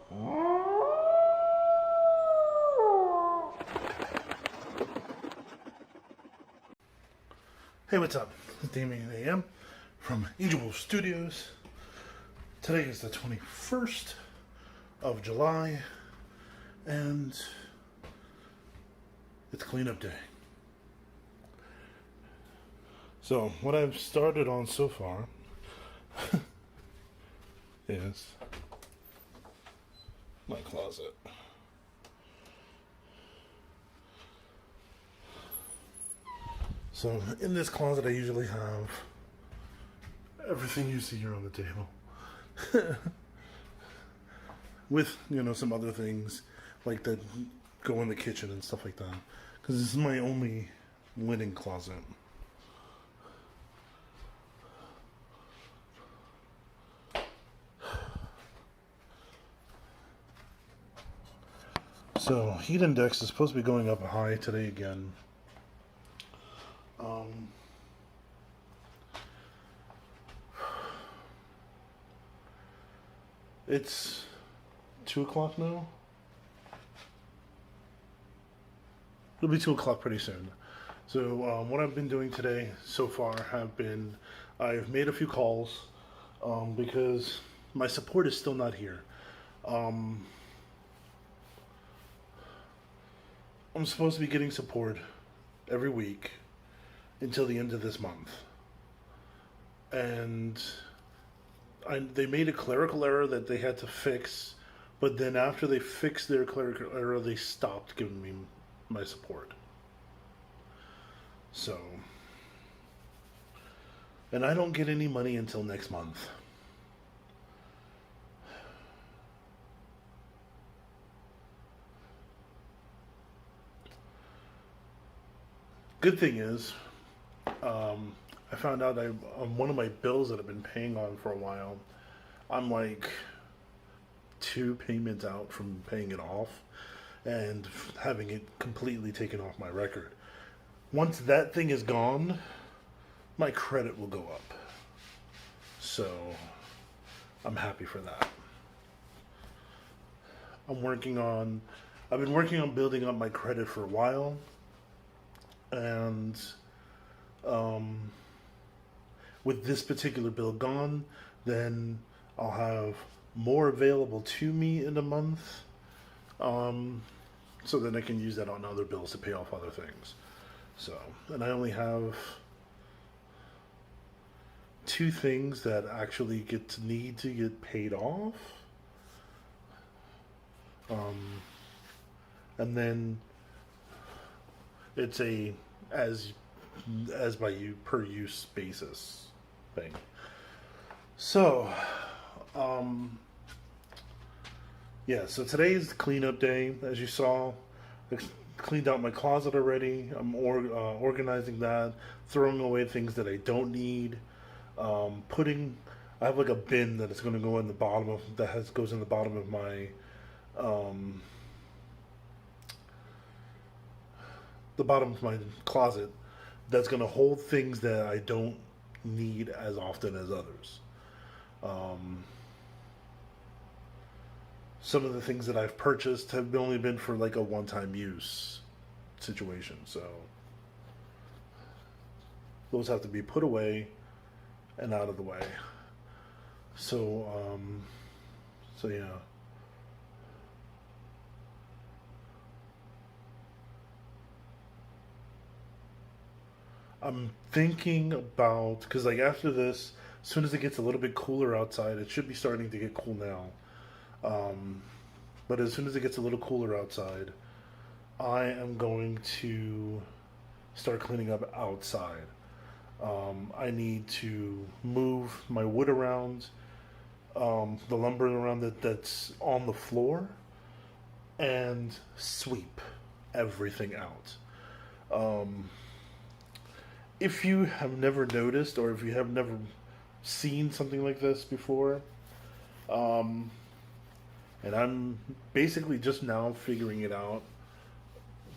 Hey, what's up? It's Damien AM from Angelwolf Studios. Today is the 21st of July, and it's cleanup day. So, what I've started on so far is my closet. So in this closet I usually have everything you see here on the table. With, some other things like that go in the kitchen and stuff like that. Because this is my only linen closet. So heat index is supposed to be going up high today again. It's 2 o'clock now. It'll be 2 o'clock pretty soon. So what I've been doing today so far I've made a few calls because my support is still not here. I'm supposed to be getting support every week until the end of this month. And they made a clerical error that they had to fix, but then after they fixed their clerical error, they stopped giving me my support. So, and I don't get any money until next month. Good thing is, I found out on one of my bills that I've been paying on for a while, I'm like 2 payments out from paying it off and having it completely taken off my record. Once that thing is gone, my credit will go up. So I'm happy for that. I've been working on building up my credit for a while, and with this particular bill gone, then I'll have more available to me in a month, so that I can use that on other bills to pay off other things. So, and I only have 2 things that actually need to get paid off, and then it's a as by per use basis thing. So, yeah, so today's cleanup day. As you saw, I cleaned out my closet already. I'm organizing that, throwing away things that I don't need. I have like a bin that is going to go in the bottom of goes in the bottom of my the bottom of my closet that's going to hold things that I don't need as often as others. Some of the things that I've purchased have only been for like a one-time use situation, so those have to be put away and out of the way. So yeah. I'm thinking about, because like after this, as soon as it gets a little bit cooler outside, it should be starting to get cool now. But as soon as it gets a little cooler outside, I am going to start cleaning up outside. I need to move my wood around, the lumber around that's on the floor, and sweep everything out. If you have never noticed, or if you have never seen something like this before, and I'm basically just now figuring it out,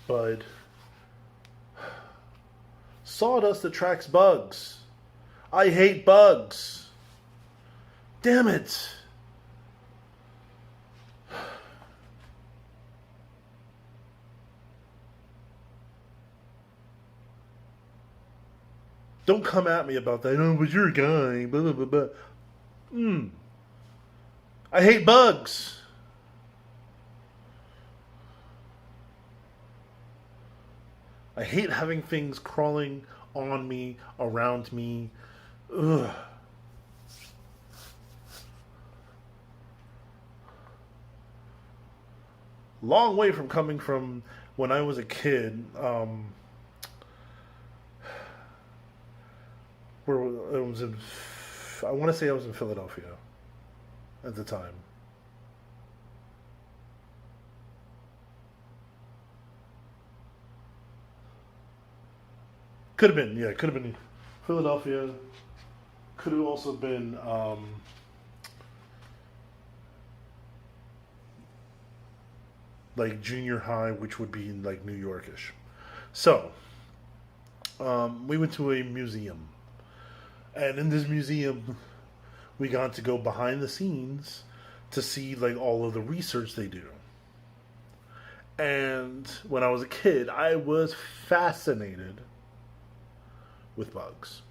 but sawdust attracts bugs. I hate bugs. Damn it. Don't come at me about that. Oh, but you're a guy. Blah blah blah blah. Mm. I hate bugs. I hate having things crawling on me, around me. Ugh. Long way from coming from when I was a kid. Where it was in, I want to say I was in Philadelphia at the time. Could have been, yeah, could have been Philadelphia. Could have also been like junior high, which would be in like New Yorkish. So we went to a museum, and in this museum, we got to go behind the scenes to see like all of the research they do. And when I was a kid, I was fascinated with bugs.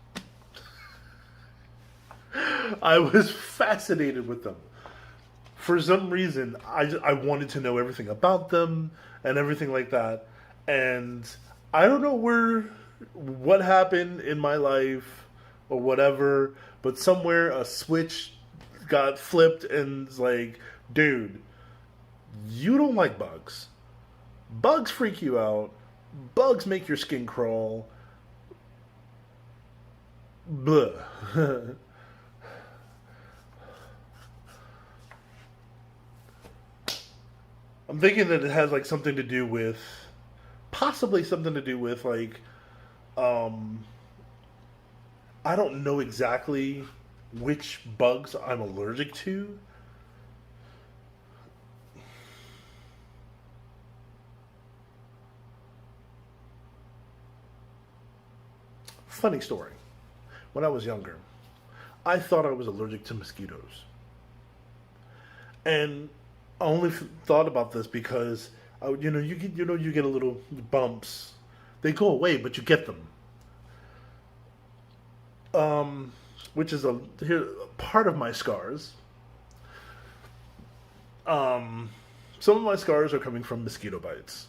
I was fascinated with them. For some reason, I wanted to know everything about them and everything like that. And I don't know what happened in my life or whatever, but somewhere a switch got flipped and it's like, dude, you don't like bugs. Bugs freak you out. Bugs make your skin crawl. Blah. I'm thinking that it has like something to do with, possibly something to do with like, um, I don't know exactly which bugs I'm allergic to. Funny story. When I was younger, I thought I was allergic to mosquitoes. And I only thought about this because, you get a little bumps. They go away, but you get them. Which is a here part of my scars. Some of my scars are coming from mosquito bites.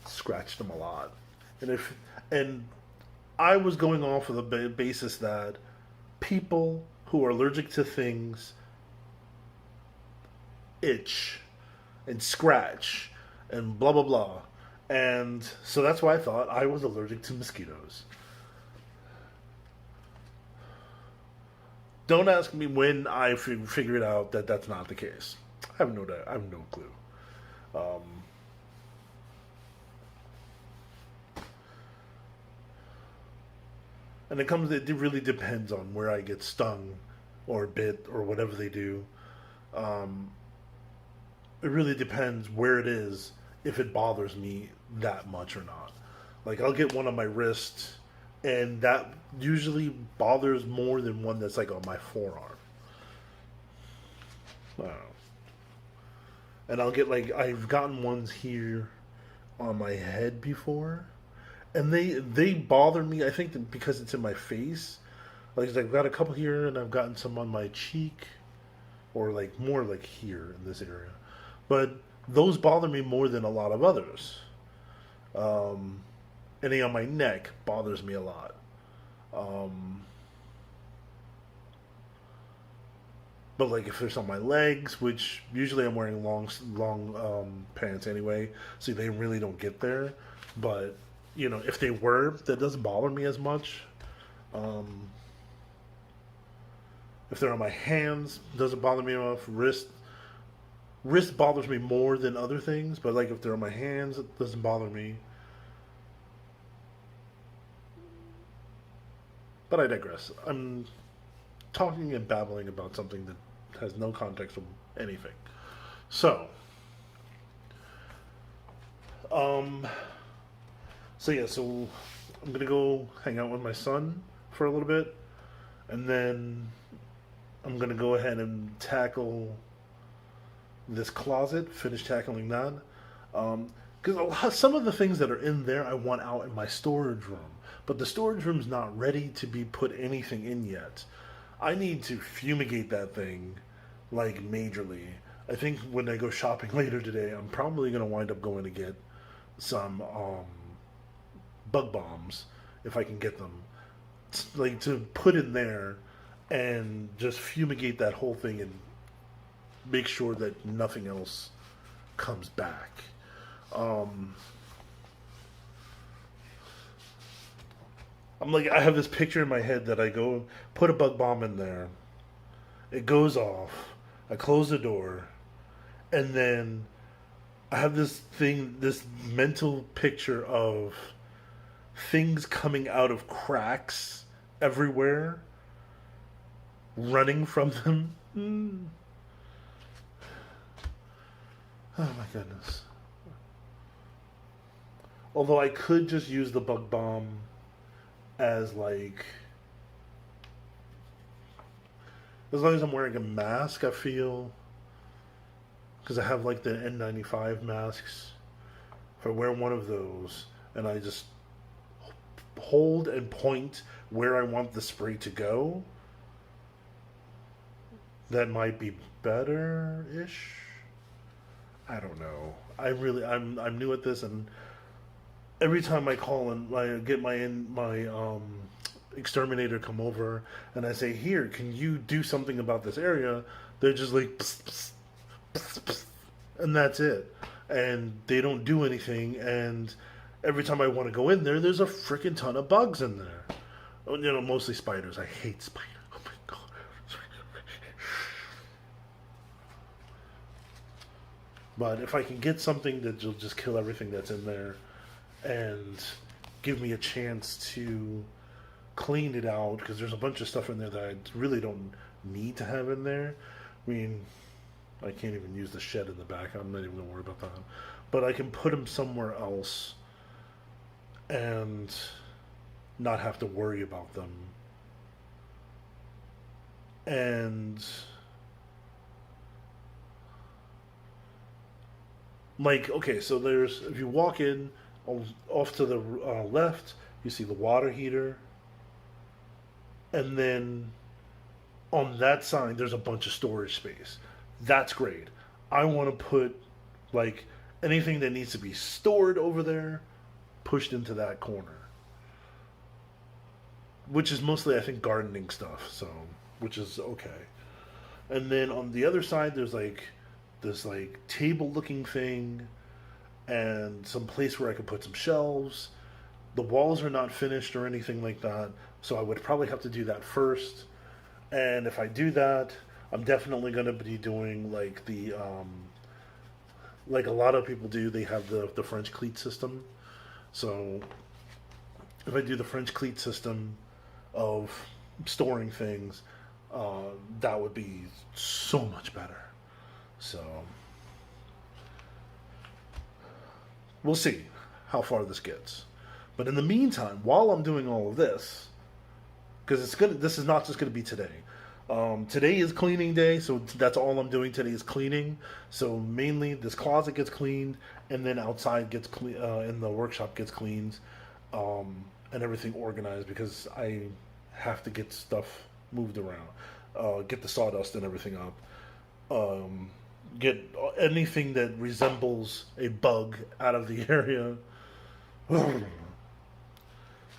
Scratched them a lot, and I was going off of the basis that people who are allergic to things itch and scratch and blah blah blah, and so that's why I thought I was allergic to mosquitoes. Don't ask me when I figured out that that's not the case. I have no clue. Um, and it really depends on where I get stung or bit or whatever they do. Um, it really depends where it is if it bothers me that much or not. Like I'll get one on my wrist, and that usually bothers more than one that's like on my forearm. I don't know. And I'll get like I've gotten ones here on my head before, and they bother me. I think that because it's in my face. Like I've got a couple here, and I've gotten some on my cheek, or like more like here in this area. But those bother me more than a lot of others. Um, Any on my neck bothers me a lot. Um, but like if there's on my legs, which usually I'm wearing long pants anyway, so they really don't get there. But if they were, that doesn't bother me as much. Um, if they're on my hands, doesn't bother me enough. Wrist bothers me more than other things, but like if they're on my hands, it doesn't bother me. But I digress. I'm talking and babbling about something that has no context of anything. So, um, so I'm gonna go hang out with my son for a little bit, and then I'm gonna go ahead and tackle this closet. Finish tackling that, because some of the things that are in there I want out in my storage room. but the storage room's not ready to be put anything in yet. I need to fumigate that thing like majorly. I think when I go shopping later today, I'm probably going to wind up going to get some bug bombs if I can get them, like to put in there and just fumigate that whole thing and make sure that nothing else comes back. I have this picture in my head that I go put a bug bomb in there, it goes off, I close the door, and then I have this mental picture of things coming out of cracks everywhere, running from them. Oh my goodness. Although I could just use the bug bomb as like, as long as I'm wearing a mask, I feel, because I have like the N95 masks. If I wear one of those and I just hold and point where I want the spray to go, that might be better-ish. I don't know. I'm new at this, and every time I call and I get my exterminator come over and I say, "Here, can you do something about this area?" They're just like, psst, psst, psst, psst, and that's it. And they don't do anything. And every time I want to go in there, there's a freaking ton of bugs in there. Mostly spiders. I hate spiders. Oh my god. But if I can get something that will just kill everything that's in there and give me a chance to clean it out, because there's a bunch of stuff in there that I really don't need to have in there. I mean, I can't even use the shed in the back. I'm not even going to worry about that. But I can put them somewhere else and not have to worry about them. And like, okay, so there's, if you walk in off to the left, you see the water heater, and then on that side there's a bunch of storage space. That's great. I want to put like anything that needs to be stored over there pushed into that corner, which is mostly, I think, gardening stuff, so, which is okay. And then on the other side there's like this like table looking thing and some place where I could put some shelves. The walls are not finished or anything like that, so I would probably have to do that first. And if I do that, I'm definitely going to be doing like the like a lot of people do, they have the French cleat system. So if I do the French cleat system of storing things, that would be so much better. So we'll see how far this gets. But in the meantime, while I'm doing all of this, because this is not just gonna be today. Today is cleaning day, so that's all I'm doing today is cleaning. So mainly this closet gets cleaned, and then outside gets clean, in the workshop gets cleaned, and everything organized, because I have to get stuff moved around, get the sawdust and everything up, get anything that resembles a bug out of the area.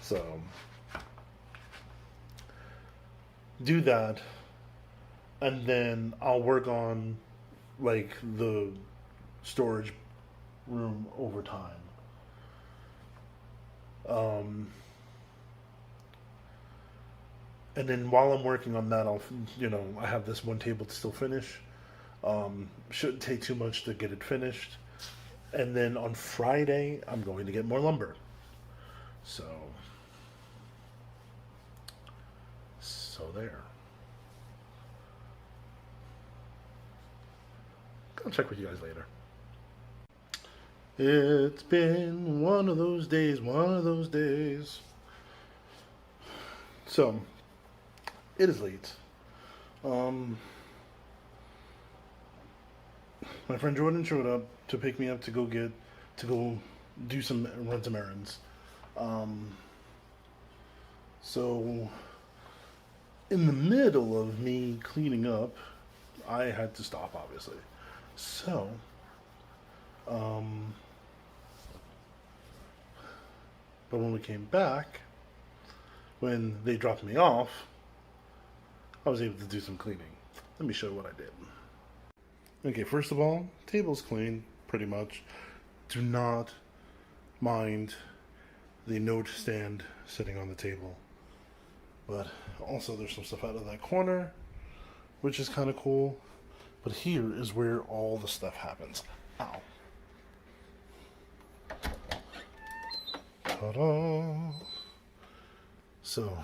So do that, and then I'll work on like the storage room over time. And then while I'm working on that, I have this one table to still finish. Shouldn't take too much to get it finished. And then on Friday, I'm going to get more lumber. So there. I'll check with you guys later. It's been one of those days. So, it is late. My friend Jordan showed up to pick me up to go run some errands. So, in the middle of me cleaning up, I had to stop, obviously. So, um, but when we came back, when they dropped me off, I was able to do some cleaning. Let me show you what I did. Okay, first of all, table's clean, pretty much. Do not mind the note stand sitting on the table. But also there's some stuff out of that corner, which is kind of cool. But here is where all the stuff happens. Ow. Ta-da! So,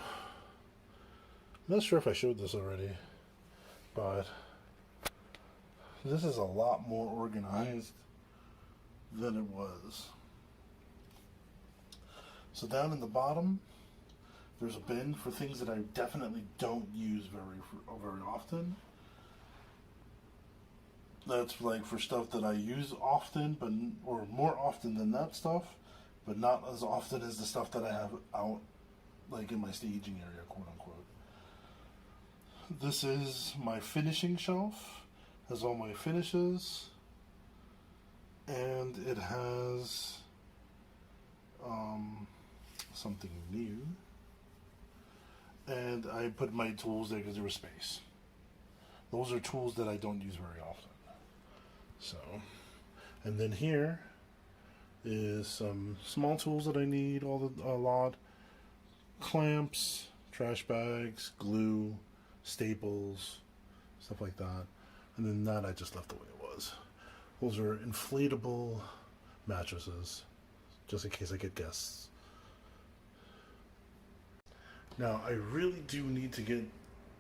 I'm not sure if I showed this already, but this is a lot more organized than it was. So down in the bottom, there's a bin for things that I definitely don't use very often. That's like for stuff that I use often, but or more often than that stuff, but not as often as the stuff that I have out, like in my staging area, quote unquote. This is my finishing shelf. Has all my finishes, and it has something new. And I put my tools there because there was space. Those are tools that I don't use very often. So, and then here is some small tools that I need a lot. Clamps, trash bags, glue, staples, stuff like that. And then that I just left the way it was. Those are inflatable mattresses, just in case I get guests. Now, I really do need to get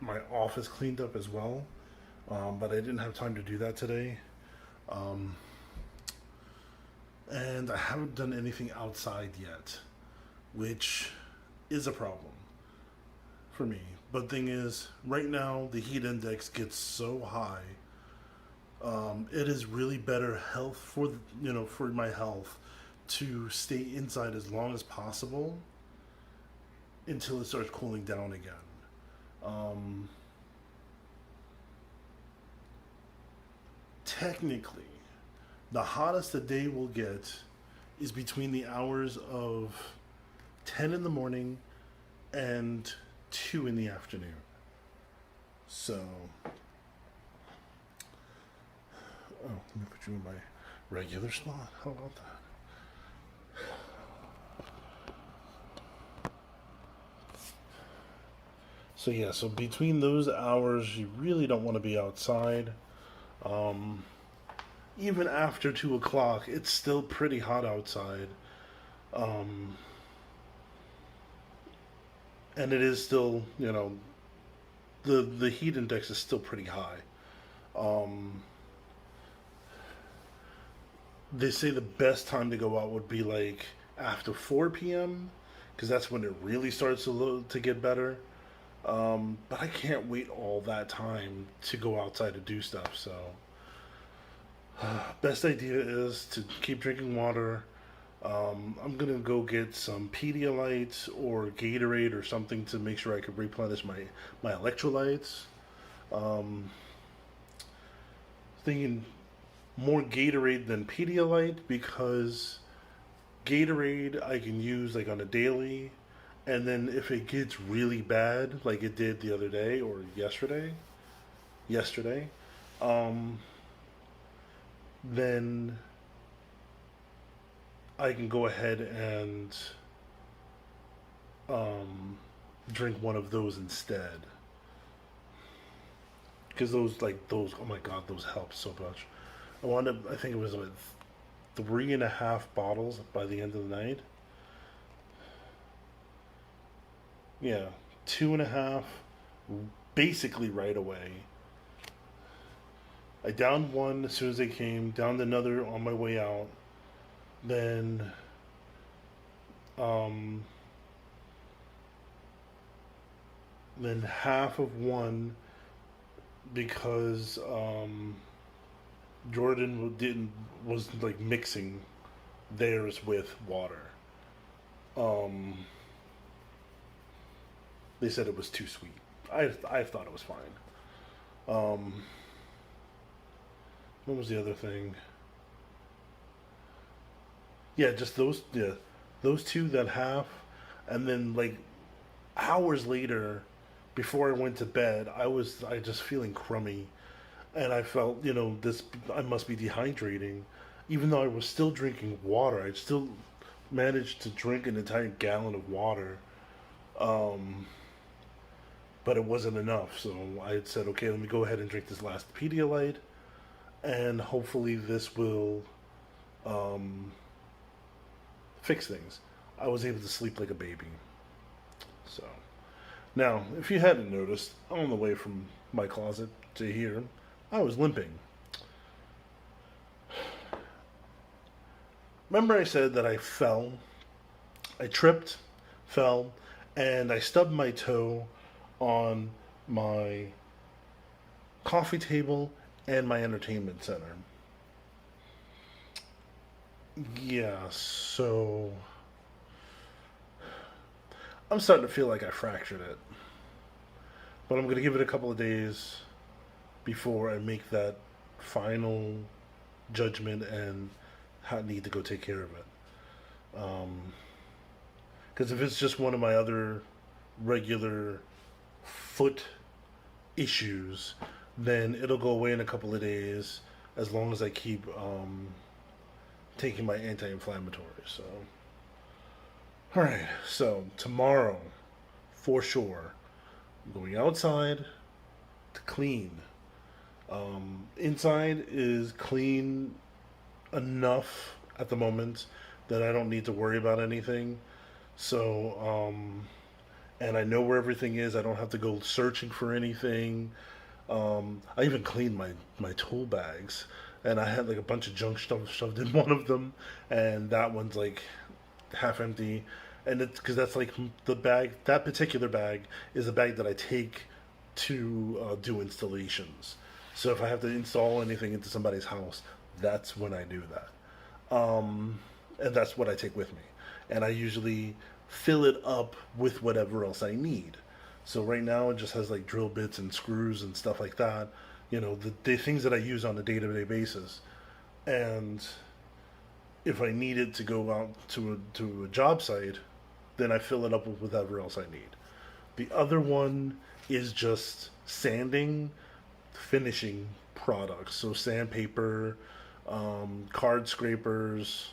my office cleaned up as well, but I didn't have time to do that today. And I haven't done anything outside yet, which is a problem for me. But thing is, right now the heat index gets so high. It is really better health for for my health to stay inside as long as possible until it starts cooling down again. Technically, the hottest the day will get is between the hours of 10 in the morning and 2 in the afternoon. So, let me put you in my regular spot. How about that? So yeah, so between those hours, you really don't want to be outside. Even after 2 o'clock, it's still pretty hot outside. And it is still, the heat index is still pretty high. They say the best time to go out would be like after 4 p.m. because that's when it really starts to get better. But I can't wait all that time to go outside to do stuff. So, best idea is to keep drinking water. I'm gonna go get some Pedialyte or Gatorade or something to make sure I can replenish my electrolytes. Thinking more Gatorade than Pedialyte because Gatorade I can use like on a daily, and then if it gets really bad, like it did the other day or yesterday, then I can go ahead and drink one of those instead. Because those, oh my god, those help so much. I think it was like 3.5 bottles by the end of the night. Yeah, 2.5, basically right away. I downed one as soon as they came, downed another on my way out. Then, um, then half of one because Jordan was like mixing theirs with water. Um, They said it was too sweet. I thought it was fine. Um, what was the other thing? Yeah, just those. Yeah, those two, that half, and then like hours later, before I went to bed, I just feeling crummy, and I felt, this, I must be dehydrating, even though I was still drinking water. I still managed to drink an entire gallon of water, um, but it wasn't enough. So I had said, okay, let me go ahead and drink this last Pedialyte, and hopefully this will um, fix things. I was able to sleep like a baby. So now, if you hadn't noticed, on the way from my closet to here, I was limping. Remember, I said that I fell? I tripped, fell, and I stubbed my toe on my coffee table and my entertainment center. Yeah, so I'm starting to feel like I fractured it. But I'm going to give it a couple of days before I make that final judgment and I need to go take care of it. Because if it's just one of my other regular foot issues, then it'll go away in a couple of days as long as I keep taking my anti-inflammatory. So, all right. So tomorrow, for sure, I'm going outside to clean. Inside is clean enough at the moment that I don't need to worry about anything. So, and I know where everything is. I don't have to go searching for anything. I even cleaned my tool bags, and I had like a bunch of junk stuff shoved in one of them, and that one's like half empty. And it's because that's like the bag. That particular bag is a bag that I take to do installations. So if I have to install anything into somebody's house, that's when I do that. And that's what I take with me. And I usually fill it up with whatever else I need. So right now it just has like drill bits and screws and stuff like that. The things that I use on a day-to-day basis. And if I need it to go out to a job site, then I fill it up with whatever else I need. The other one is just sanding, finishing products. So sandpaper, card scrapers,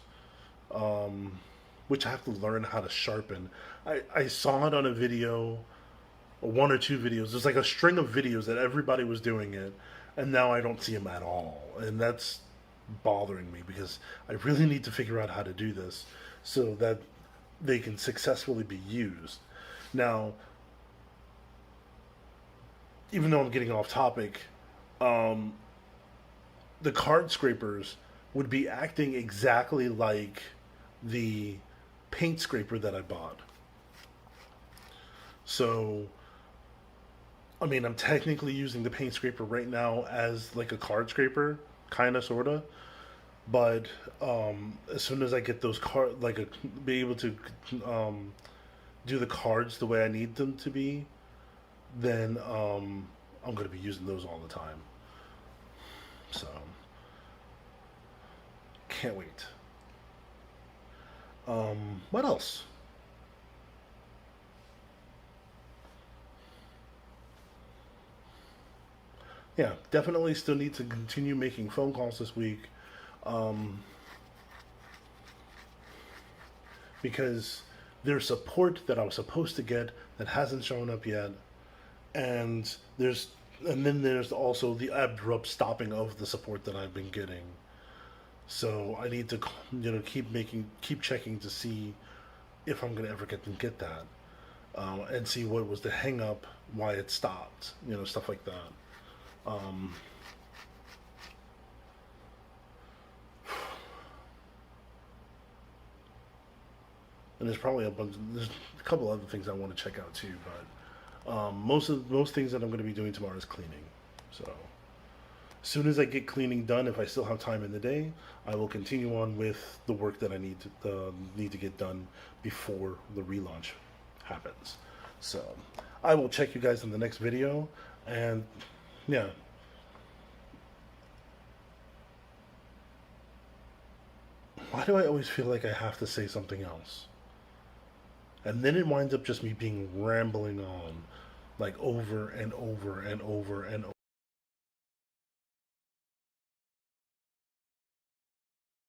which I have to learn how to sharpen. I saw it on a video, or one or two videos. There's like a string of videos that everybody was doing it, and now I don't see them at all. And that's bothering me because I really need to figure out how to do this so that they can successfully be used. Now, even though I'm getting off topic, the card scrapers would be acting exactly like the paint scraper that I bought. So, I mean, I'm technically using the paint scraper right now as like a card scraper, kind of, sort of. But as soon as I get those card, be able to do the cards the way I need them to be, then I'm going to be using those all the time. So, can't wait. What else? Yeah, definitely still need to continue making phone calls this week. Um, because there's support that I was supposed to get that hasn't shown up yet, and then there's also the abrupt stopping of the support that I've been getting. So I need to, keep checking to see if I'm gonna ever get that, and see what was the hang up, why it stopped, stuff like that. Um, and there's a couple other things I want to check out too, but most things that I'm going to be doing tomorrow is cleaning. So as soon as I get cleaning done, if I still have time in the day, I will continue on with the work that I need to get done before the relaunch happens. So I will check you guys in the next video. And yeah, why do I always feel like I have to say something else? And then it winds up just me being rambling on, like over and over and over and over.